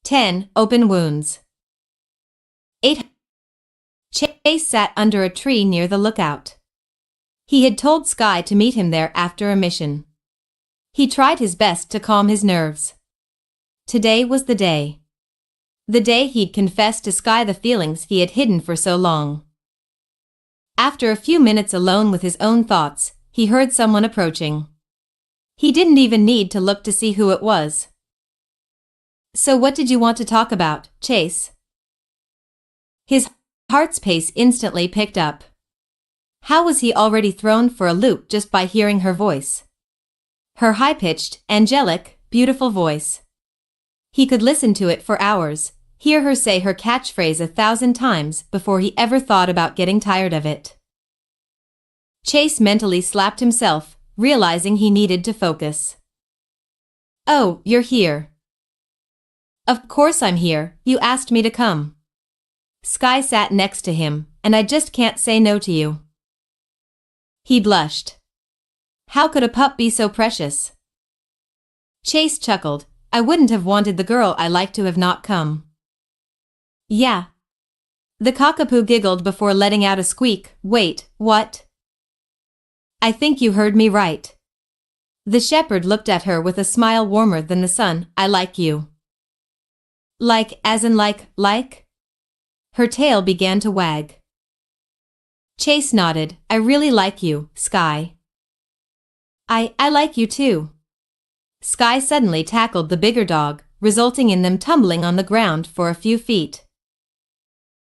10. Open wounds. 8. Chase sat under a tree near the lookout. He had told Skye to meet him there after a mission. He tried his best to calm his nerves. Today was the day. The day he'd confessed to Skye the feelings he had hidden for so long. After a few minutes alone with his own thoughts, he heard someone approaching. He didn't even need to look to see who it was. "So what did you want to talk about, Chase?" His heart's pace instantly picked up. How was he already thrown for a loop just by hearing her voice? Her high-pitched, angelic, beautiful voice. He could listen to it for hours, hear her say her catchphrase 1,000 times before he ever thought about getting tired of it. Chase mentally slapped himself, realizing he needed to focus. "Oh, you're here." "Of course I'm here, you asked me to come." Skye sat next to him, "and I just can't say no to you." He blushed. How could a pup be so precious? Chase chuckled. "I wouldn't have wanted the girl I like to have not come." "Yeah." The cockapoo giggled before letting out a squeak. "Wait, what?" "I think you heard me right." The shepherd looked at her with a smile warmer than the sun. "I like you." "Like, as in like? Her tail began to wag. Chase nodded. "I really like you, Skye." I like you too." Skye suddenly tackled the bigger dog, resulting in them tumbling on the ground for a few feet.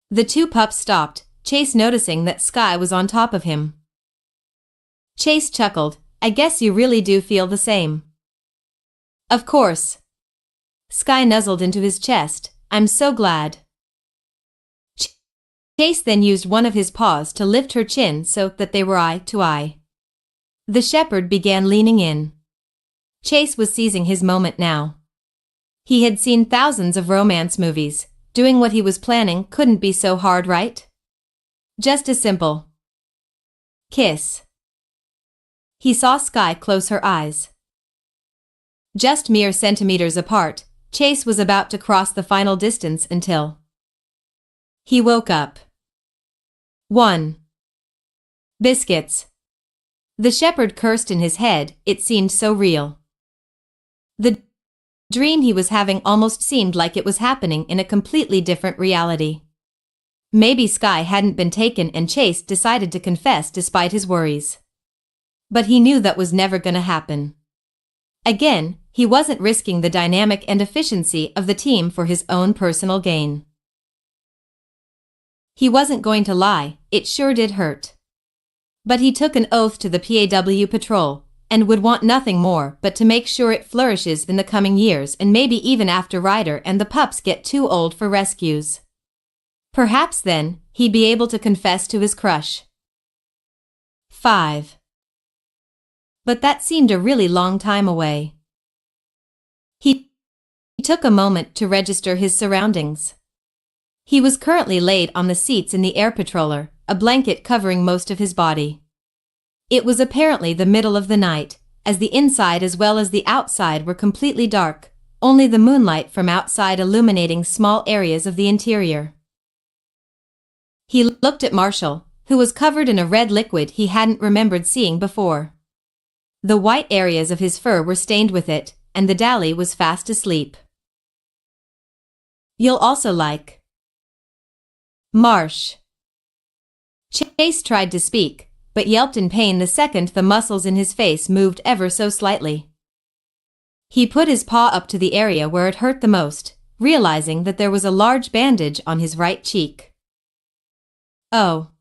The two pups stopped, Chase noticing that Skye was on top of him. Chase chuckled. "I guess you really do feel the same." "Of course." Skye nuzzled into his chest. "I'm so glad." Chase then used one of his paws to lift her chin so that they were eye to eye. The shepherd began leaning in. Chase was seizing his moment now. He had seen thousands of romance movies. Doing what he was planning couldn't be so hard, right? Just a simple kiss. He saw Skye close her eyes. Just mere centimeters apart, Chase was about to cross the final distance until he woke up. 1. Biscuits. The shepherd cursed in his head, it seemed so real. The dream he was having almost seemed like it was happening in a completely different reality. Maybe Skye hadn't been taken and Chase decided to confess despite his worries. But he knew that was never gonna happen. Again, he wasn't risking the dynamic and efficiency of the team for his own personal gain. He wasn't going to lie, it sure did hurt. But he took an oath to the PAW patrol, and would want nothing more but to make sure it flourishes in the coming years and maybe even after Ryder and the pups get too old for rescues. Perhaps then, he'd be able to confess to his crush. 5. But that seemed a really long time away. He took a moment to register his surroundings. He was currently laid on the seats in the air patroller, a blanket covering most of his body. It was apparently the middle of the night, as the inside as well as the outside were completely dark, only the moonlight from outside illuminating small areas of the interior. He looked at Marshall, who was covered in a red liquid he hadn't remembered seeing before. The white areas of his fur were stained with it, and the Dally was fast asleep. "You'll also like Marsh." Chase tried to speak, but yelped in pain the second the muscles in his face moved ever so slightly. He put his paw up to the area where it hurt the most, realizing that there was a large bandage on his right cheek. "Oh.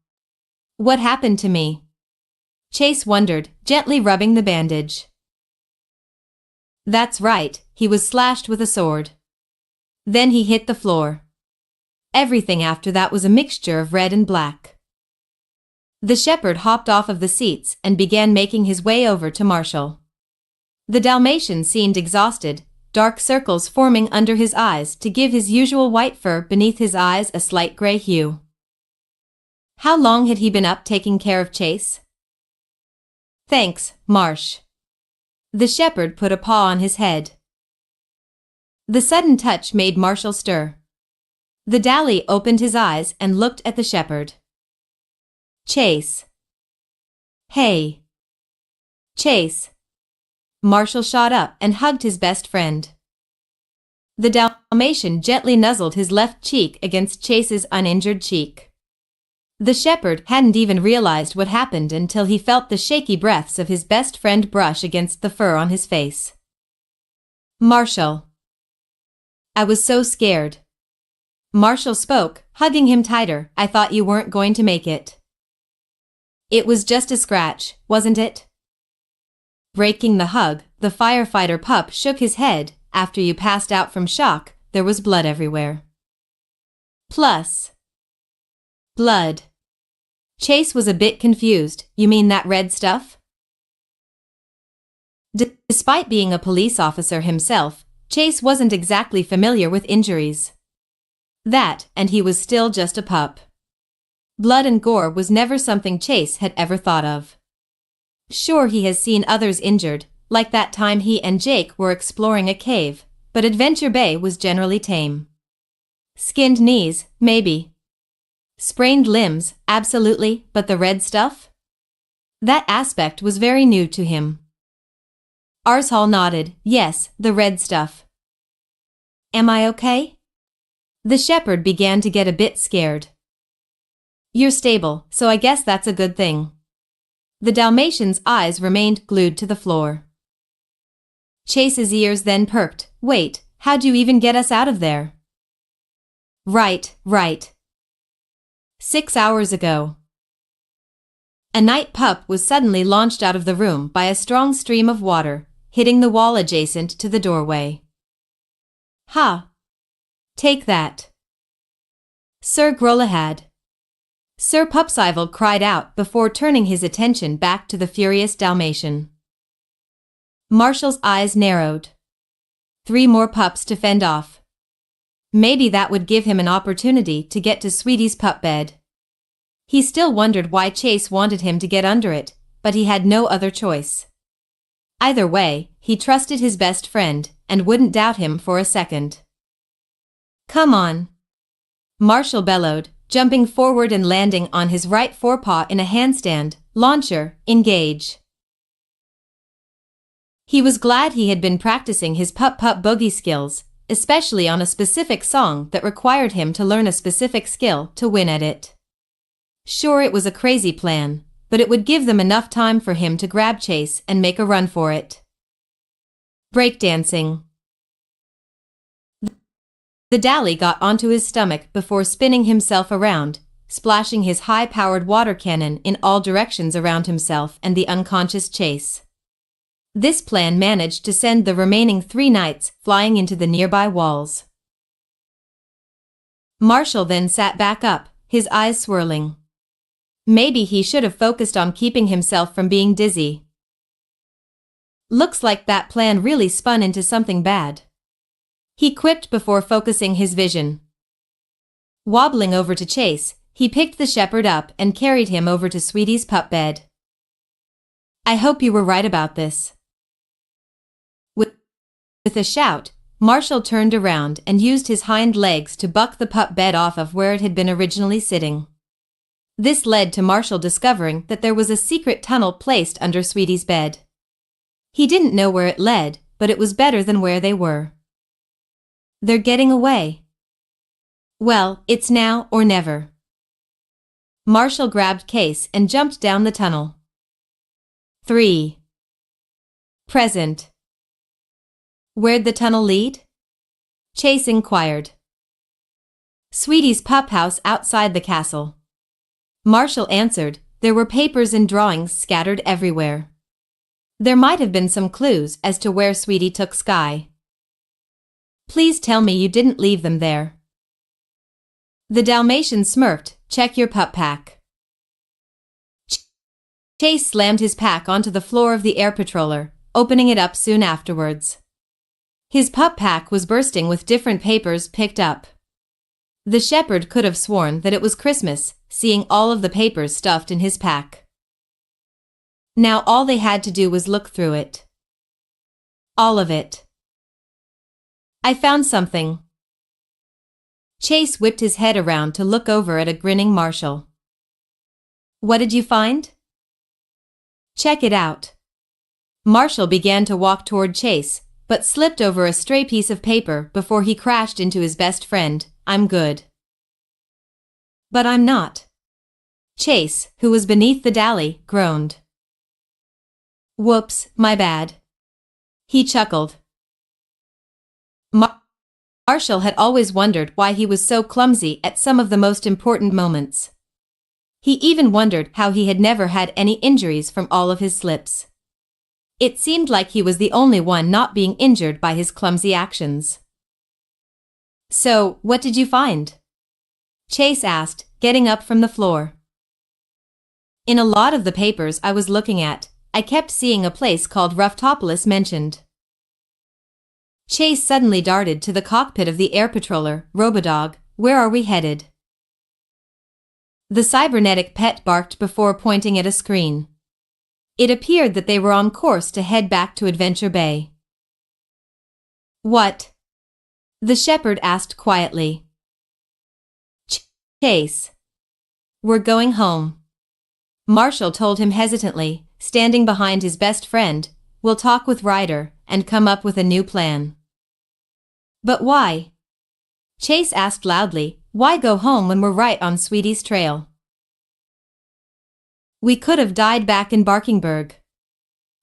What happened to me?" Chase wondered, gently rubbing the bandage. That's right, he was slashed with a sword. Then he hit the floor. Everything after that was a mixture of red and black. The shepherd hopped off of the seats and began making his way over to Marshall. The Dalmatian seemed exhausted, dark circles forming under his eyes to give his usual white fur beneath his eyes a slight gray hue. How long had he been up taking care of Chase? "Thanks, Marsh." The shepherd put a paw on his head. The sudden touch made Marshall stir. The Dally opened his eyes and looked at the shepherd. Chase. Hey. Chase. Marshall shot up and hugged his best friend. The Dalmatian gently nuzzled his left cheek against Chase's uninjured cheek. The shepherd hadn't even realized what happened until he felt the shaky breaths of his best friend brush against the fur on his face. Marshall. I was so scared. Marshall spoke, hugging him tighter. I thought you weren't going to make it. It was just a scratch, wasn't it? Breaking the hug, the firefighter pup shook his head. After you passed out from shock, there was blood everywhere. Plus. Blood. Chase was a bit confused. You mean that red stuff? Despite being a police officer himself, Chase wasn't exactly familiar with injuries. That, and he was still just a pup. Blood and gore was never something Chase had ever thought of. Sure, he has seen others injured, like that time he and Jake were exploring a cave, but Adventure Bay was generally tame. Skinned knees, maybe. Sprained limbs, absolutely, but the red stuff? That aspect was very new to him. Arshall nodded. Yes, the red stuff. Am I okay? The shepherd began to get a bit scared. You're stable, so I guess that's a good thing. The Dalmatian's eyes remained glued to the floor. Chase's ears then perked. Wait, how'd you even get us out of there? Right. 6 hours ago. A night pup was suddenly launched out of the room by a strong stream of water, hitting the wall adjacent to the doorway. Ha! Take that. Sir Grolahad. Sir Pupsival cried out before turning his attention back to the furious Dalmatian. Marshall's eyes narrowed. 3 more pups to fend off. Maybe that would give him an opportunity to get to Sweetie's pup bed. He still wondered why Chase wanted him to get under it, but he had no other choice. Either way, he trusted his best friend, and wouldn't doubt him for a second. Come on. Marshall bellowed, jumping forward and landing on his right forepaw in a handstand. Launcher, engage. He was glad he had been practicing his pup-pup boogie skills, especially on a specific song that required him to learn a specific skill to win at it. Sure, it was a crazy plan, but it would give them enough time for him to grab Chase and make a run for it. Breakdancing. The Dally got onto his stomach before spinning himself around, splashing his high-powered water cannon in all directions around himself and the unconscious Chase. This plan managed to send the remaining 3 knights flying into the nearby walls. Marshall then sat back up, his eyes swirling. Maybe he should have focused on keeping himself from being dizzy. Looks like that plan really spun into something bad. He quipped before focusing his vision. Wobbling over to Chase, he picked the shepherd up and carried him over to Sweetie's pup bed. I hope you were right about this. With a shout, Marshall turned around and used his hind legs to buck the pup bed off of where it had been originally sitting. This led to Marshall discovering that there was a secret tunnel placed under Sweetie's bed. He didn't know where it led, but it was better than where they were. They're getting away. Well, it's now or never. Marshall grabbed Case and jumped down the tunnel. 3. Present. Where'd the tunnel lead? Chase inquired. Sweetie's pup house outside the castle. Marshall answered. There were papers and drawings scattered everywhere. There might have been some clues as to where Sweetie took Sky. Please tell me you didn't leave them there. The Dalmatian smirked. Check your pup pack. Chase slammed his pack onto the floor of the air patroller, opening it up soon afterwards. His pup pack was bursting with different papers picked up. The shepherd could have sworn that it was Christmas, seeing all of the papers stuffed in his pack. Now all they had to do was look through it. All of it. I found something. Chase whipped his head around to look over at a grinning Marshall. What did you find? Check it out. Marshall began to walk toward Chase, but slipped over a stray piece of paper before he crashed into his best friend. I'm good. But I'm not. Chase, who was beneath the dally, groaned. Whoops, my bad. He chuckled. Marshall had always wondered why he was so clumsy at some of the most important moments. He even wondered how he had never had any injuries from all of his slips. It seemed like he was the only one not being injured by his clumsy actions. So, what did you find? Chase asked, getting up from the floor. In a lot of the papers I was looking at, I kept seeing a place called Roughtopoulos mentioned. Chase suddenly darted to the cockpit of the air patroller. Robodog, where are we headed? The cybernetic pet barked before pointing at a screen. It appeared that they were on course to head back to Adventure Bay. What? The shepherd asked quietly. Chase. We're going home. Marshall told him hesitantly, standing behind his best friend. We'll talk with Ryder and come up with a new plan. But why? Chase asked loudly, why go home when we're right on Sweetie's trail? We could have died back in Barkingburg.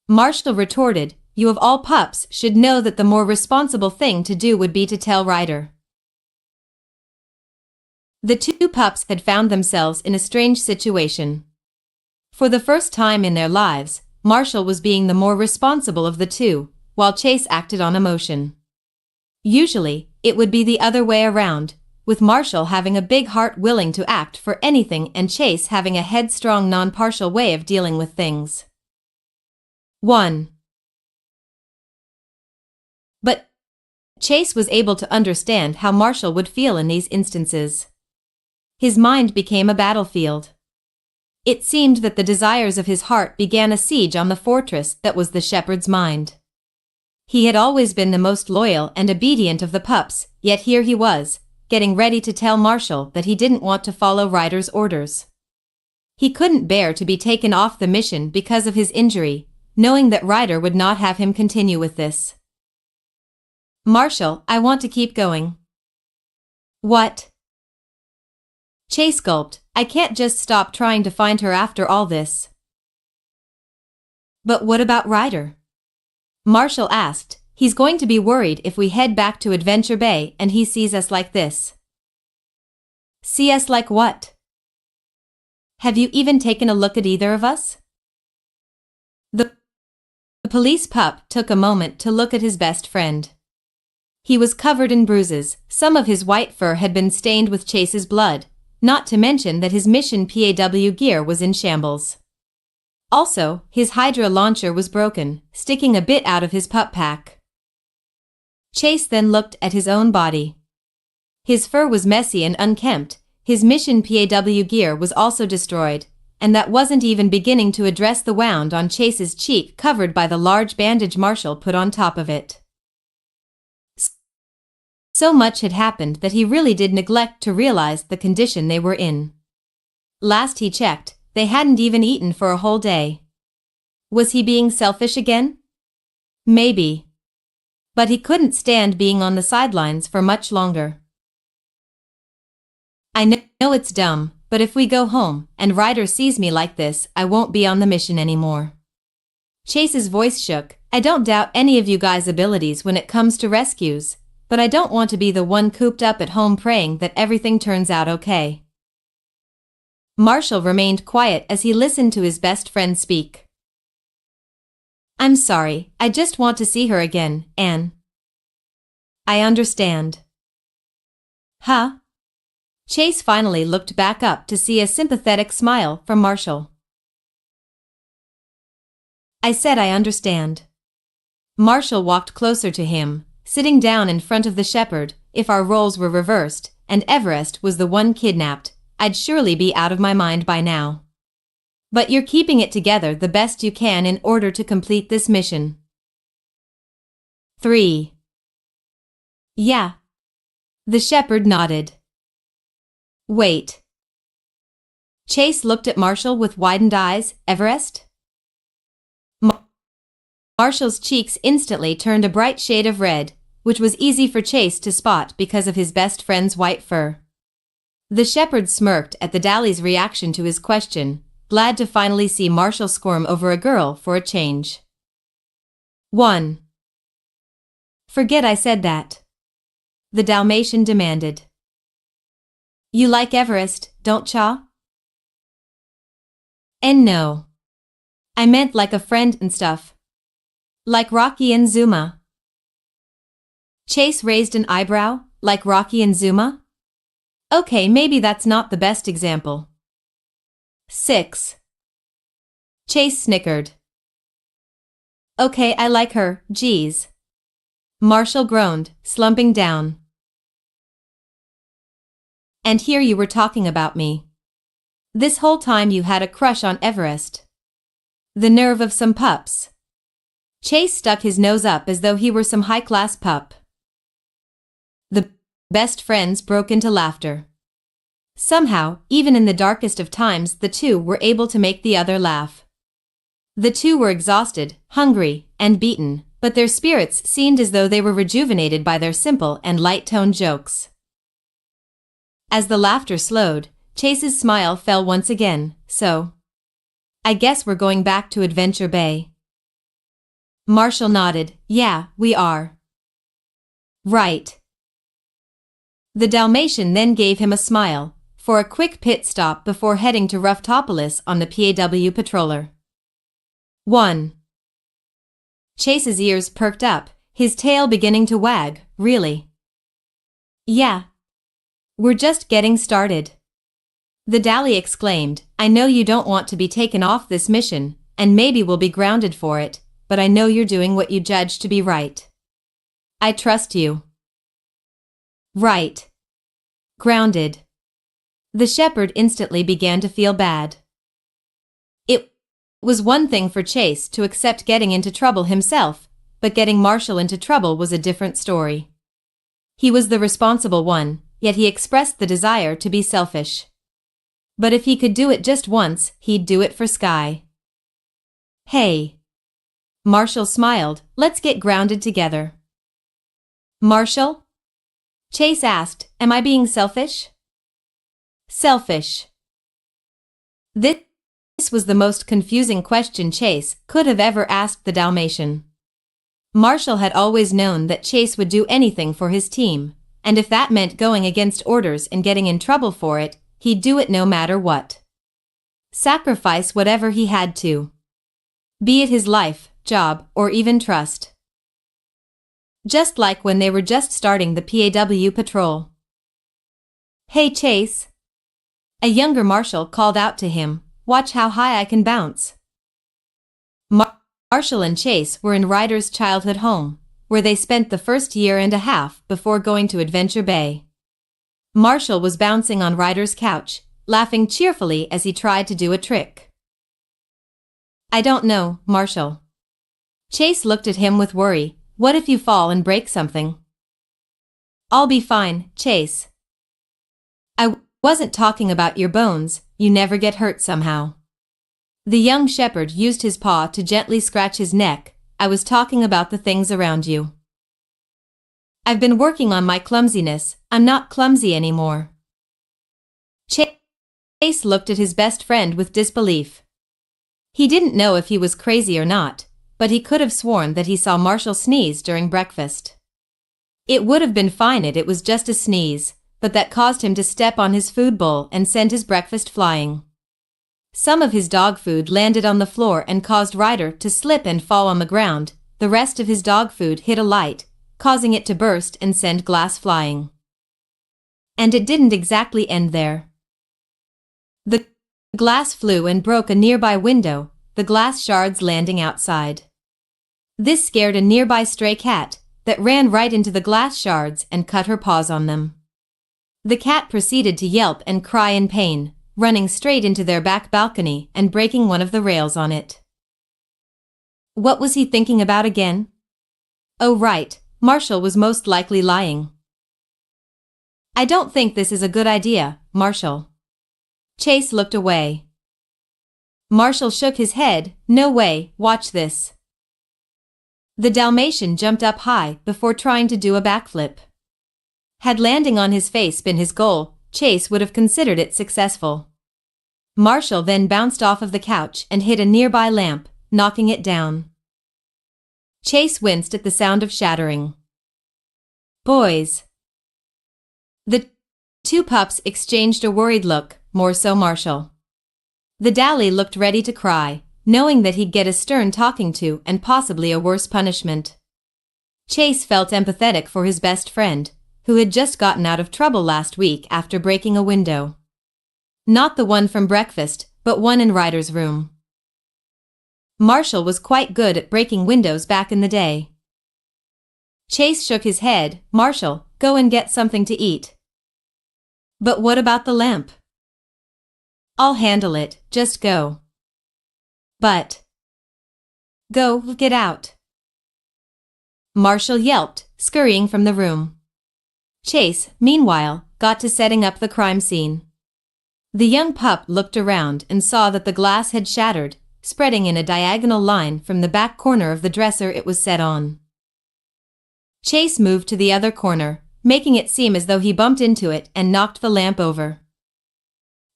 Marshall retorted, you of all pups should know that the more responsible thing to do would be to tell Ryder. The two pups had found themselves in a strange situation. For the first time in their lives, Marshall was being the more responsible of the two, while Chase acted on emotion. Usually, it would be the other way around, with Marshall having a big heart willing to act for anything and Chase having a headstrong non-partial way of dealing with things. 1. But Chase was able to understand how Marshall would feel in these instances. His mind became a battlefield. It seemed that the desires of his heart began a siege on the fortress that was the shepherd's mind. He had always been the most loyal and obedient of the pups, yet here he was, getting ready to tell Marshall that he didn't want to follow Ryder's orders. He couldn't bear to be taken off the mission because of his injury, knowing that Ryder would not have him continue with this. Marshall, I want to keep going. What? Chase gulped, I can't just stop trying to find her after all this. But what about Ryder? Marshall asked, he's going to be worried if we head back to Adventure Bay and he sees us like this. See us like what? Have you even taken a look at either of us? The police pup took a moment to look at his best friend. He was covered in bruises, some of his white fur had been stained with Chase's blood, not to mention that his mission PAW gear was in shambles. Also, his Hydra launcher was broken, sticking a bit out of his pup pack. Chase then looked at his own body. His fur was messy and unkempt, his mission PAW gear was also destroyed, and that wasn't even beginning to address the wound on Chase's cheek covered by the large bandage Marshall put on top of it. So much had happened that he really did neglect to realize the condition they were in. Last he checked, they hadn't even eaten for a whole day. Was he being selfish again? Maybe. But he couldn't stand being on the sidelines for much longer. I know it's dumb, but if we go home and Ryder sees me like this, I won't be on the mission anymore. Chase's voice shook. I don't doubt any of you guys' abilities when it comes to rescues, but I don't want to be the one cooped up at home praying that everything turns out okay. Marshall remained quiet as he listened to his best friend speak. I'm sorry, I just want to see her again, Anne. I understand. Huh? Chase finally looked back up to see a sympathetic smile from Marshall. I said I understand. Marshall walked closer to him, sitting down in front of the shepherd. If our roles were reversed, and Everest was the one kidnapped, I'd surely be out of my mind by now. But you're keeping it together the best you can in order to complete this mission. 3. Yeah. The shepherd nodded. Wait. Chase looked at Marshall with widened eyes. Everest? Marshall's cheeks instantly turned a bright shade of red, which was easy for Chase to spot because of his best friend's white fur. The shepherd smirked at the Dallie's reaction to his question, glad to finally see Marshall squirm over a girl for a change. 1. Forget I said that. The Dalmatian demanded. You like Everest, don't cha? And no. I meant like a friend and stuff. Like Rocky and Zuma. Chase raised an eyebrow, like Rocky and Zuma? Okay, maybe that's not the best example. 6. Chase snickered. Okay, I like her, geez. Marshall groaned, slumping down. And here you were talking about me. This whole time you had a crush on Everest. The nerve of some pups. Chase stuck his nose up as though he were some high-class pup. The best friends broke into laughter. Somehow, even in the darkest of times, the two were able to make the other laugh. The two were exhausted, hungry, and beaten, but their spirits seemed as though they were rejuvenated by their simple and light-toned jokes. As the laughter slowed, Chase's smile fell once again. So, I guess we're going back to Adventure Bay. Marshall nodded. Yeah, we are. Right. The Dalmatian then gave him a smile, for a quick pit stop before heading to Roughtopoulos on the PAW patroller. 1. Chase's ears perked up, his tail beginning to wag. Really? Yeah. We're just getting started. The Dally exclaimed, I know you don't want to be taken off this mission, and maybe we'll be grounded for it, but I know you're doing what you judge to be right. I trust you. Right. Grounded. The shepherd instantly began to feel bad. It was one thing for Chase to accept getting into trouble himself, but getting Marshall into trouble was a different story. He was the responsible one, yet he expressed the desire to be selfish. But if he could do it just once, he'd do it for Sky. Hey. Marshall smiled. Let's get grounded together. Marshall? Chase asked, am I being selfish? Selfish. This was the most confusing question Chase could have ever asked the Dalmatian. Marshall had always known that Chase would do anything for his team, and if that meant going against orders and getting in trouble for it, he'd do it no matter what. Sacrifice whatever he had to. Be it his life, job, or even trust. Just like when they were just starting the PAW patrol. Hey Chase. A younger Marshall called out to him, watch how high I can bounce. Marshall and Chase were in Ryder's childhood home, where they spent the first year and a half before going to Adventure Bay. Marshall was bouncing on Ryder's couch, laughing cheerfully as he tried to do a trick. I don't know, Marshall. Chase looked at him with worry. What if you fall and break something? I'll be fine, Chase. I wasn't talking about your bones, you never get hurt somehow. The young shepherd used his paw to gently scratch his neck. I was talking about the things around you. I've been working on my clumsiness, I'm not clumsy anymore. Chase looked at his best friend with disbelief. He didn't know if he was crazy or not, but he could have sworn that he saw Marshall sneeze during breakfast. It would have been fine if it was just a sneeze, but that caused him to step on his food bowl and send his breakfast flying. Some of his dog food landed on the floor and caused Ryder to slip and fall on the ground. The rest of his dog food hit a light, causing it to burst and send glass flying. And it didn't exactly end there. The glass flew and broke a nearby window, the glass shards landing outside. This scared a nearby stray cat that ran right into the glass shards and cut her paws on them. The cat proceeded to yelp and cry in pain, running straight into their back balcony and breaking one of the rails on it. What was he thinking about again? Oh right, Marshall was most likely lying. I don't think this is a good idea, Marshall. Chase looked away. Marshall shook his head. No way, watch this. The Dalmatian jumped up high before trying to do a backflip. Had landing on his face been his goal, Chase would have considered it successful. Marshall then bounced off of the couch and hit a nearby lamp, knocking it down. Chase winced at the sound of shattering. Boys. The two pups exchanged a worried look, more so Marshall. The Dally looked ready to cry, knowing that he'd get a stern talking to and possibly a worse punishment. Chase felt empathetic for his best friend, who had just gotten out of trouble last week after breaking a window. Not the one from breakfast, but one in Ryder's room. Marshall was quite good at breaking windows back in the day. Chase shook his head. Marshall, go and get something to eat. But what about the lamp? I'll handle it, just go. But. Go, get out. Marshall yelped, scurrying from the room. Chase, meanwhile, got to setting up the crime scene. The young pup looked around and saw that the glass had shattered, spreading in a diagonal line from the back corner of the dresser it was set on. Chase moved to the other corner, making it seem as though he bumped into it and knocked the lamp over.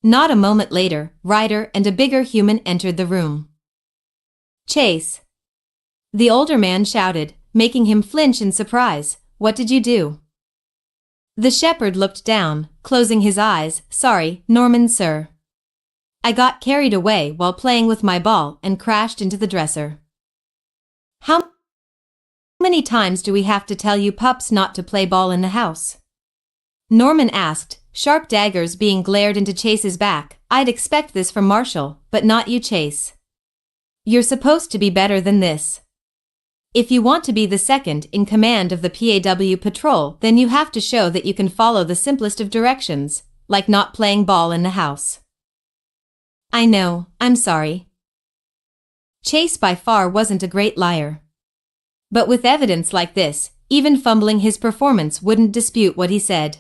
Not a moment later, Ryder and a bigger human entered the room. Chase. The older man shouted, making him flinch in surprise. What did you do? The shepherd looked down, closing his eyes. Sorry, Norman, sir. I got carried away while playing with my ball and crashed into the dresser. How many times do we have to tell you pups not to play ball in the house? Norman asked, sharp daggers being glared into Chase's back. I'd expect this from Marshall, but not you, Chase. You're supposed to be better than this. If you want to be the second in command of the PAW patrol, then you have to show that you can follow the simplest of directions, like not playing ball in the house. I know, I'm sorry. Chase by far wasn't a great liar. But with evidence like this, even fumbling his performance wouldn't dispute what he said.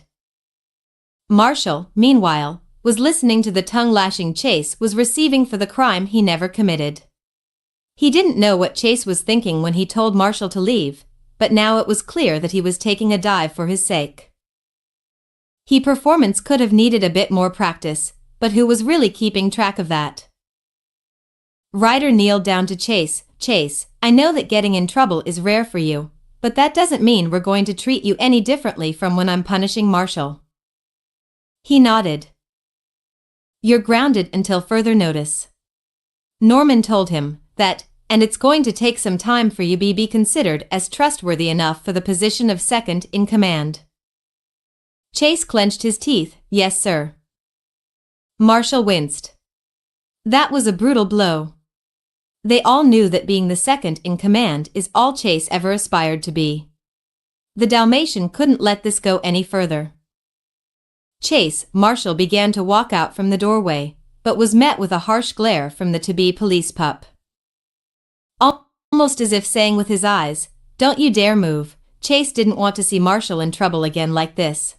Marshall, meanwhile, was listening to the tongue-lashing Chase was receiving for the crime he never committed. He didn't know what Chase was thinking when he told Marshall to leave, but now it was clear that he was taking a dive for his sake. His performance could have needed a bit more practice, but who was really keeping track of that? Ryder kneeled down to Chase. Chase, I know that getting in trouble is rare for you, but that doesn't mean we're going to treat you any differently from when I'm punishing Marshall. He nodded. You're grounded until further notice. Norman told him that, and it's going to take some time for you to be considered as trustworthy enough for the position of second in command. Chase clenched his teeth. Yes, sir. Marshall winced. That was a brutal blow. They all knew that being the second in command is all Chase ever aspired to be. The Dalmatian couldn't let this go any further. Chase, Marshall began to walk out from the doorway, but was met with a harsh glare from the to-be police pup. Almost as if saying with his eyes, don't you dare move. Chase didn't want to see Marshall in trouble again like this.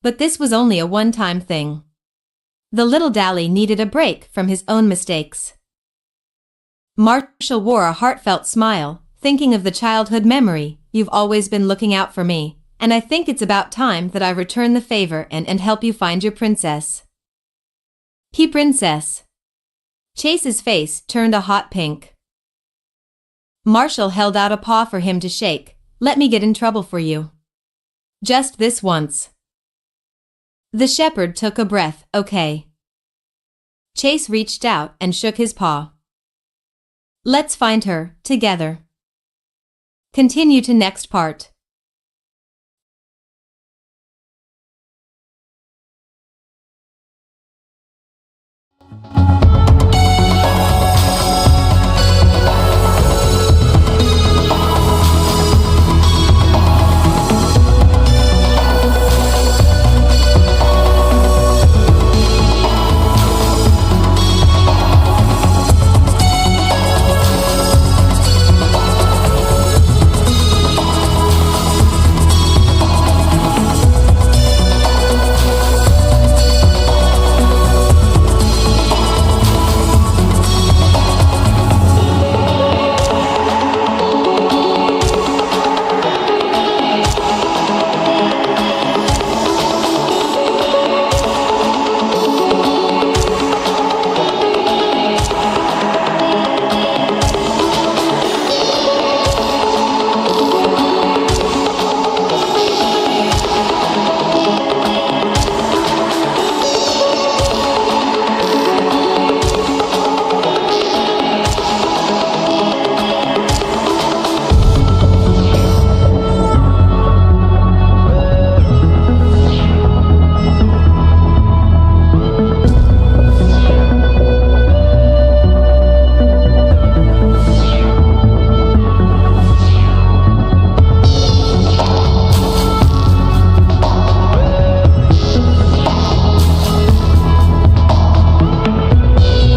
But this was only a one-time thing. The little Dally needed a break from his own mistakes. Marshall wore a heartfelt smile, thinking of the childhood memory. You've always been looking out for me, and I think it's about time that I return the favor and help you find your princess. Princess. Chase's face turned a hot pink. Marshall held out a paw for him to shake. Let me get in trouble for you. Just this once. The shepherd took a breath. Okay. Chase reached out and shook his paw. Let's find her, together. Continue to next part.